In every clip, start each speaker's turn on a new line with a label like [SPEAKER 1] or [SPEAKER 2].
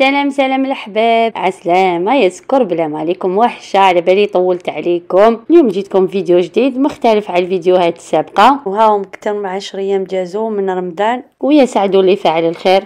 [SPEAKER 1] سلام سلام الأحباب، عسلامة يا سكر بلام عليكم، وحشة على بالي طولت عليكم. اليوم جيتكم فيديو جديد مختلف على الفيديوهات السابقة، وهاهم أكثر من 10 أيام جازو من رمضان، ويا سعدوا اللي فعل الخير.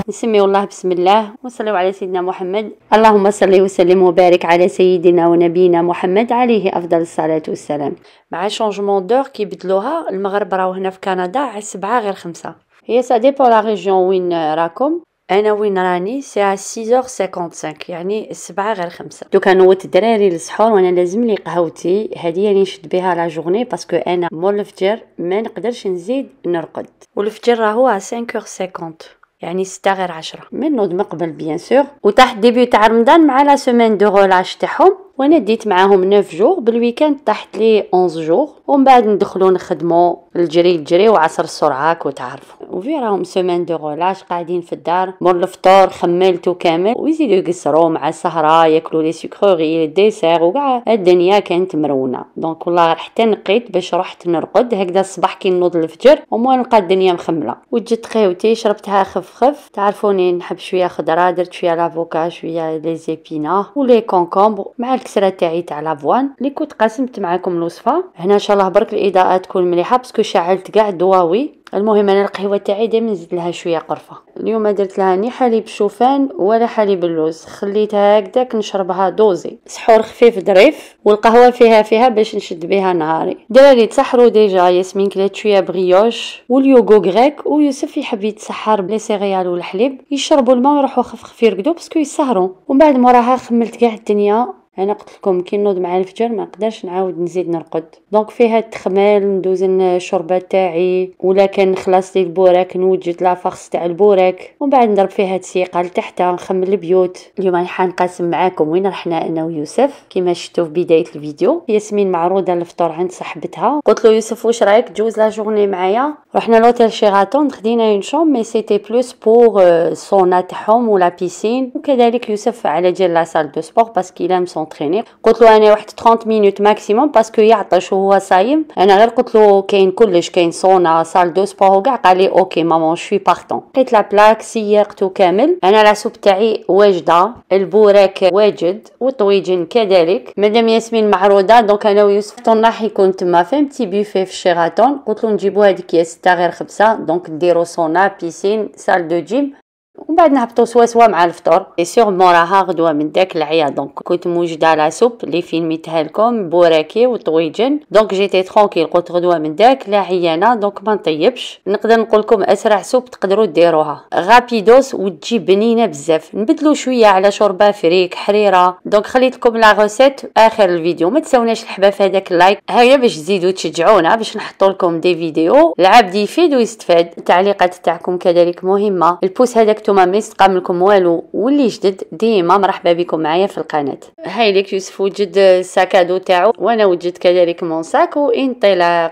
[SPEAKER 1] نسمي الله بسم الله وصلوا على سيدنا محمد. اللهم صل وسلم وبارك على سيدنا ونبينا محمد عليه افضل الصلاه والسلام. مع شونجمون دور كيبدلوها، المغرب راهو هنا في كندا على 7 غير 5. هي سا ديبو لا ريجيون وين راكم. انا وين راني سي 6h55، يعني 7 غير 5. دوكا نوت الدراري للسحور وانا لازم لي قهوتي هذه اللي نشد بها لا جورني، باسكو انا مول الفجر ما نقدرش نزيد نرقد، والفجر راهو 5h50، يعني 6 غير 10 من نوض مقبل بيان سور. وتحت ديبيو تاع رمضان مع لا سيمين دو غولاج تاعهم، وانا ديت معاهم 9 جوغ، بالويكاند طاحت لي 11 جوغ، ومن بعد ندخلو نخدمو الجري وعصر السرعه وتعرفوا. وفي راهم سيمين دو غولاج قاعدين في الدار مور الفطور خملتو كامل، ويزيدو يقصروا مع السهره ياكلوا لي سكروغي الديسير، وكاع الدنيا كانت مرونه. دونك والله حتى نقيت باش رحت نرقد هكذا الصباح كي نوض الفجر وما نلقى الدنيا مخمله. وجدت قهوتي شربتها خف تعرفوني نحب شويه خضره، درت شويه لافوكا شويه لي زيبينا ولي كونكومبر مع الكسره تاعي تاع لافوان اللي كنت قاسمت معاكم الوصفه. هنا ان شاء الله برك الاضاءه تكون مليحه باسكو شعلت كاع الضواوي. المهم انا القهوه تاعي دائما نزيد لها شويه قرفه. اليوم ما درت لها ني حليب شوفان ولا حليب اللوز، خليتها هكذاك نشربها دوزي، سحور خفيف ظريف، والقهوه فيها باش نشد بها نهاري. دراري تسحروا ديجا، ياسمين كلات شويه بريوش واليوغو غريك، ويوسف يحب يتسحر بلي سيريال والحليب، يشربوا الماء ويروحوا خفخف يرقدوا باسكو يسهروا. ومن بعد موراها خملت كاع الدنيا. انا قلت لكم كي نوض مع الفجر ما نقدرش نعاود نزيد نرقد، دونك فيها التخمال ندوز الشوربه تاعي، ولا كان نخلص لي البوراك نوجد لا فاخس تاع البوراك، ومن بعد نضرب فيها تسيقه لتحت نخمل البيوت. اليوم راح نقاسم معاكم وين رحنا انا ويوسف. كيما شفتوا في بدايه الفيديو ياسمين معروضه الفطور عند صاحبتها، قلت له يوسف واش رايك جوز لا جورني معايا. رحنا لوتيل شيراتون، خدينا اون شوم مي سيتي بلوس بور سونا تاعهم ولا بيسين، وكذلك يوسف على جال لا سال دو سبور باسكو لام سونطريني. قلت له انا واحد 30 مينوت ماكسيموم باسكو يعطش وهو صايم. انا غير قلت له كاين كلش، كاين سونا سال دو سبور وكاع. قال لي اوكي ماما شوي بارطون. لقيت لا بلاك سيقته كامل. انا لا سوب تاعي واجده، البوراك واجد، والطويجين كذلك. مادام ياسمين معروضه دونك انا ويوسف طناح يكون تما فهمتي بيفي في شيراتون. قلت له نجيبوا هذيك يا 6 غير 5، دونك ديروا سونا بيسين سال دو جيم، ومن بعد نهبطوا سوا مع الفطور. اي سيغ موراها غدوه من داك العيا، دونك كنت موجده لا سوب اللي فيلميتها لكم بوراكي وطويجن، دونك جيتي ترونكيل. قلت غدوه من داك لا عيانه دونك ما نطيبش. نقدر نقول لكم اسرع سوب تقدروا ديروها غابيدوس وتجي بنينه بزاف. نبدلوا شويه على شوربه فريك حريره. دونك خليت لكم لا غوسيت اخر الفيديو. ما تساوناش الحبه في هذاك اللايك هيا باش تزيدوا تشجعونا باش نحطوا لكم دي فيديو. العبد يفيد ويستفاد. التعليقات تاعكم كذلك مهمه. البوس هذاك نتوما ما يستقام لكم والو، واللي جدد ديما مرحبا بكم معايا في القناه. هاي ليك يوسف وجد الساكادو تاعو، وانا وجدت كذلك مون ساك، وانطلاق.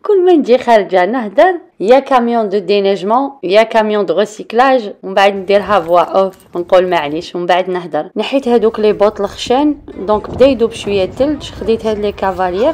[SPEAKER 1] كل ما نجي خارجه نهدر يا كاميون دو دينيجمون يا كاميون دو ريسيكلاج، ومن بعد نديرها فوا اوف نقول معليش، ومن بعد نهدر. نحيت هذوك لي بوط الخشان، دونك بدا يذوب شويه الثلج. خديت هاد لي كافالير.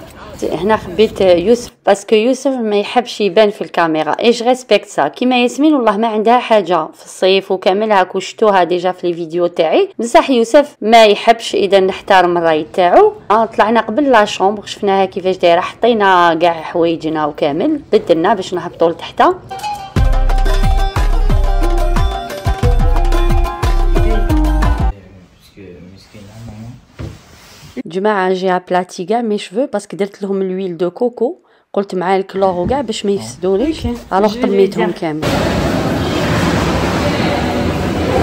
[SPEAKER 1] هنا خبيت يوسف باسكو يوسف ما يحبش يبان في الكاميرا، اي جو ريسبكت سا. كيما ياسمين والله ما عندها حاجه في الصيف وكامل هاكو شفتوها ديجا في لي فيديو تاعي، بصح يوسف ما يحبش. اذا نحترم الراي تاعو. طلعنا قبل لا شومبر شفناها كيفاش دايره، حطينا كاع حوايجنا وكامل، بدلنا باش نهبطوا لتحت. جماعه جي ابلاتي كاع مي شفو باسكو درت لهم الويل دو كوكو، قلت مع الكلور وكاع باش ما يفسدوليش، الوغ طميتهم كامل.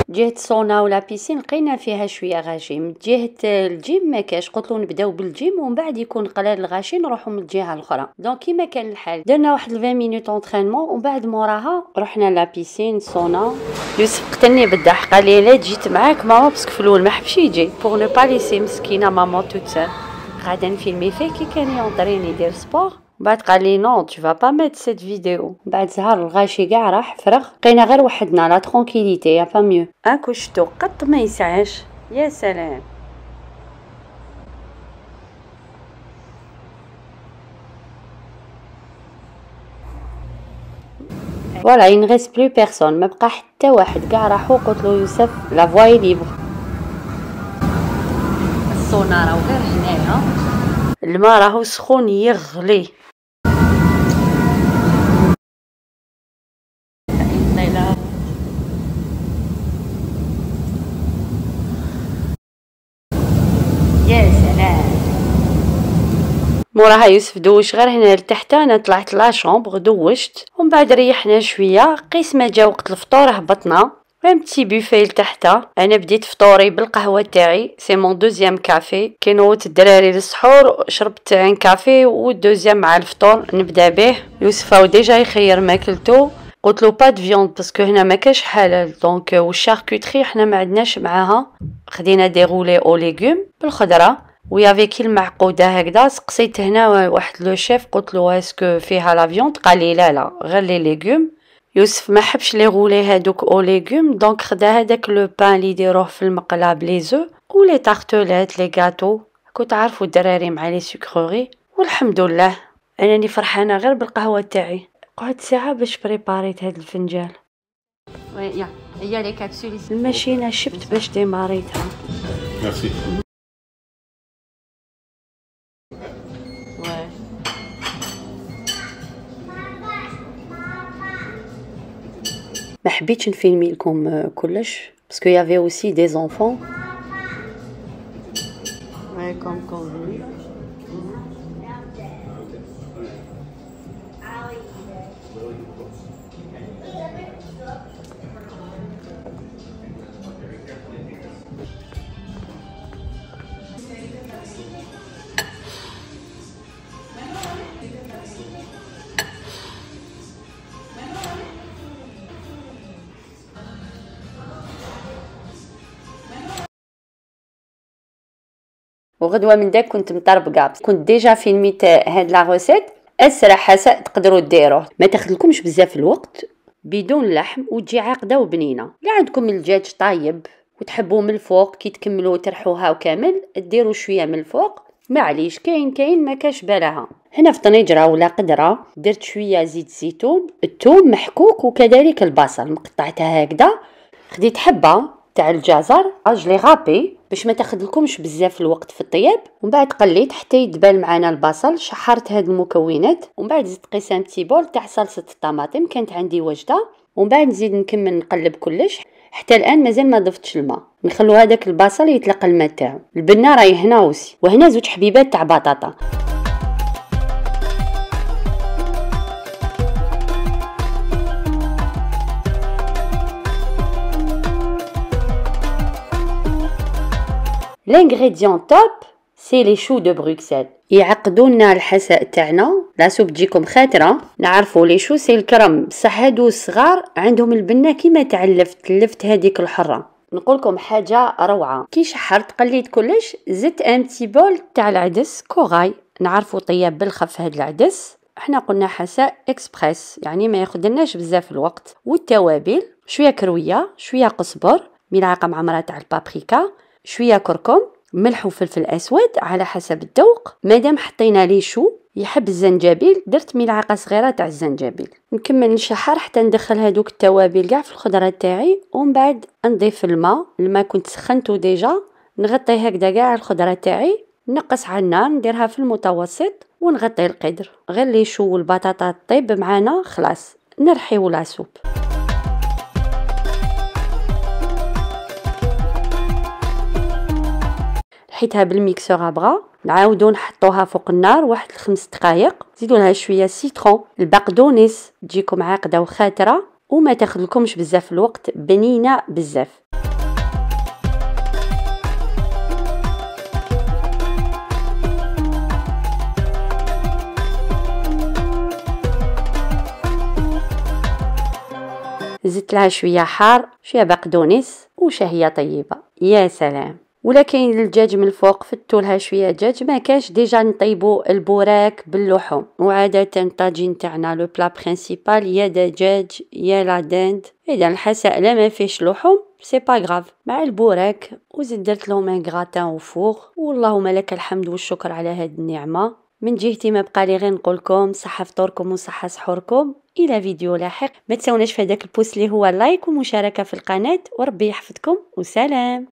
[SPEAKER 1] جهه سونا ولا بيسين لقينا فيها شويه غاشيم. جهه الجيم ما كاش، قلت له نبداو بالجيم ومن بعد يكون قلال الغاشي نروحوا من الجهه الاخرى. دونك كيما كان الحال درنا واحد 20 مينوت اونطرينمون، ومن بعد موراها رحنا لا بيسين سونا. يوسف قتلني بالضحك، قال لي لا جيت معاك ماما باسكو في الاول ما حبش يجي بور نو با ليسي مسكينه ماما توت سول. غادا نفيلمي فيه كي كان يونطريني يدير سبور. بعد قال لي نو tu vas pas mettre cette vidéo. بعد زهر الغاشي كاع راح فرغ، بقينا غير وحدنا لا ترونكيليتي يا با ميو. اكو شتو قط ما يسعاش. يا سلام. فوالا il ne reste plus personne، ما بقى حتى واحد، كاع راحوا. قلت له يوسف لا فواي ليبر. الصونا راهو غير هنايا، الماء راهو سخون يغلي. يا سلام. موراها يوسف دوش غير هنا لتحت، انا طلعت لا شومبر دوشت، ومن بعد ريحنا شويه. قيس ما جا وقت الفطور هبطنا بتي بوفي لتحت. انا بديت فطوري بالقهوه تاعي، سي مون دوزيام كافي. كي نوضت الدراري للسحور شربت عين كافي، والدوزيام مع الفطور نبدا به. يوسف هو ديجا يخير ماكلتو، قلت له با د فيوند باسكو هنا ما كاش حلال، دونك والشاركوتري حنا ما عندناش معاها. خدينا دي رولي او ليغوم بالخضره، ويافي كي المعقوده هكذا. سقسيت هنا واحد لو شيف، قلت له اسكو فيها لا فيوند؟ قال لي لا لا غير لي ليغوم. يوسف ما حبش لي رولي هادوك او ليغوم، دونك خدا هذاك لو بان اللي يديروه في المقله بلي زو ولي تارتولات لي غاتو. كنت عارفوا الدراري مع لي سكروري، والحمد لله انني فرحانه غير بالقهوه تاعي. قعدت ساعه باش بريباريت هاد الفنجان. يا هي لي كابسول الماشينه شبت باش ديماريتها.
[SPEAKER 2] ميرسي.
[SPEAKER 1] ما حبيتش نفيلمي لكم كلش باسكو يافي اوسي دي زونفون. كوم وغدوه من داك كنت مطربقه، كنت ديجا فيلميت هاد لا روسيت. اسرع حساء تقدروا ديروه، ما تاخذلكمش بزاف الوقت، بدون لحم وتجي عاقده وبنينه. لا عندكم الدجاج طايب وتحبوه من الفوق، كي تكملوا ترحوها وكامل ديروا شويه من الفوق، معليش كاين ما كاش بالها. هنا في طنجره ولا قدره درت شويه زيت زيتون، الثوم محكوك، وكذلك البصل مقطعتها هكذا. خديت حبه تاع الجزر اجلي غابي باش ما تاخذلكمش بزاف الوقت في الطياب، ومن بعد قليت حتى يدبل معنا البصل. شحرت هاد المكونات، ومن بعد زدت قيس ان بتي بول تاع صلصه الطماطم كانت عندي واجده، ومن بعد نزيد نكمل نقلب كلش. حتى الان مازال ما ضفتش الماء، نخلو هذاك البصل يتلقى الماء تاعو. البنه راهي هنا وسي، وهنا زوج حبيبات تاع بطاطا. l'ingrédient توب سي لي شو دو بروكسل. يعقدوا لنا الحساء تاعنا، لا سوب تجيكم خاتره. نعرفوا لي شو سي الكرم، بصح هادو الصغار عندهم البنه كيما تلفت هذيك الحره. نقول لكم حاجه روعه، كي شحرت قليت كلش زدت ان بتي بول تاع العدس كوغاي. نعرفوا طياب بالخف هاد العدس، احنا قلنا حساء اكسبريس يعني ما ياخذلناش بزاف الوقت. والتوابل شويه كرويه، شويه قزبر، ملعقه معمره تاع البابريكا، شويه كركم، ملح وفلفل اسود على حسب الذوق. مادام حطينا لي شو يحب الزنجبيل درت ملعقه صغيره تاع الزنجبيل. نكمل نشحر حتى ندخل هذوك التوابل كاع في الخضره تاعي، ومن بعد نضيف الماء كنت سخنته ديجا. نغطي هكذا كاع الخضره تاعي، نقص على النار نديرها في المتوسط، ونغطي القدر. غير لي شو والبطاطا طيب معانا خلاص نرحيو لا سوب. حيتها بالميكسور ابغا، نعاودو نحطوها فوق النار واحد 5 دقائق. زيدوا لها شويه سيترون، البقدونس تجيكم عاقده وخاتره وما تاخذلكمش بزاف الوقت، بنينه بزاف. زدت لها شويه حار، شويه بقدونس، وشهيه طيبه يا سلام. ولا كاين الدجاج من الفوق فتو لها شويه دجاج، ما كاش ديجا نطيبوا البوراك باللحوم. وعاده الطاجين تاعنا لو بلا برينسيپال يا دجاج يا لا دند. اذا الحساء لا ما فيش لحوم سي با غراف، مع البوراك. وزيد درت لهم ان غراتان وفوغ. واللهم لك الحمد والشكر على هاد النعمه. من جهتي ما بقى لي غير نقولكم صحة فطوركم وصحة سحوركم. الى فيديو لاحق، ما تنسوناش في هذاك البوست اللي هو لايك ومشاركة في القناة، وربي يحفظكم وسلام.